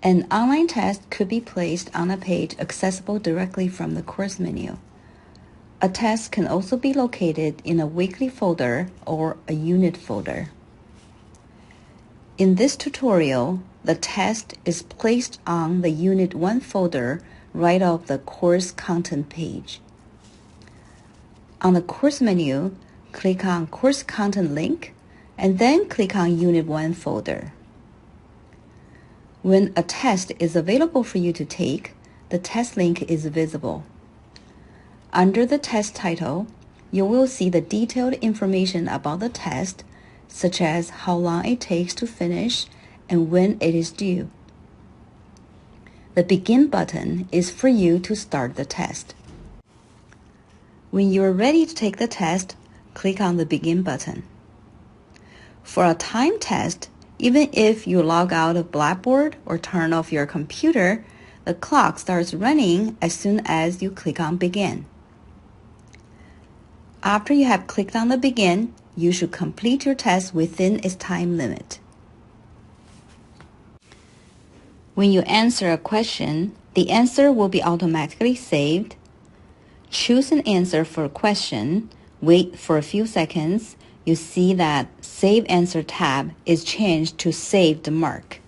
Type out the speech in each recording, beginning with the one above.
An online test could be placed on a page accessible directly from the course menu. A test can also be located in a weekly folder or a unit folder. In this tutorial, the test is placed on the Unit 1 folder right off the course content page. On the course menu, click on Course Content link and then click on Unit 1 folder. When a test is available for you to take, the test link is visible. Under the test title, you will see the detailed information about the test, such as how long it takes to finish and when it is due. The Begin button is for you to start the test. When you are ready to take the test, click on the Begin button. For a timed test, even if you log out of Blackboard or turn off your computer, the clock starts running as soon as you click on Begin. After you have clicked on the Begin, you should complete your test within its time limit. When you answer a question, the answer will be automatically saved. Choose an answer for a question, wait for a few seconds. You see that Save Answer tab is changed to Saved Mark.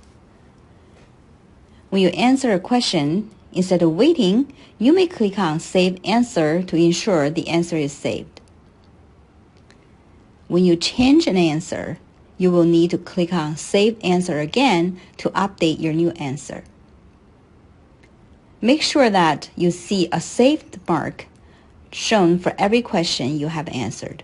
When you answer a question, instead of waiting, you may click on Save Answer to ensure the answer is saved. When you change an answer, you will need to click on Save Answer again to update your new answer. Make sure that you see a saved mark shown for every question you have answered.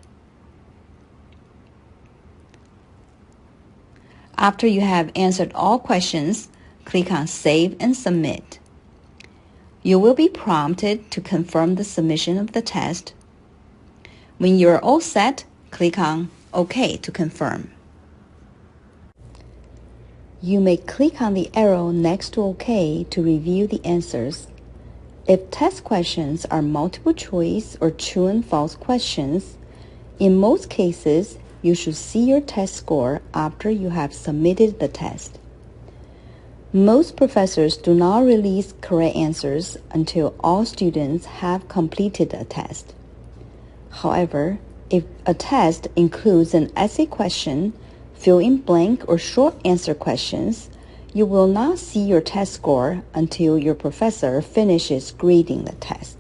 After you have answered all questions, click on Save and Submit. You will be prompted to confirm the submission of the test. When you are all set, click on OK to confirm. You may click on the arrow next to OK to review the answers. If test questions are multiple choice or true and false questions, in most cases, you should see your test score after you have submitted the test. Most professors do not release correct answers until all students have completed a test. However, if a test includes an essay question, fill-in-blank or short answer questions, you will not see your test score until your professor finishes grading the test.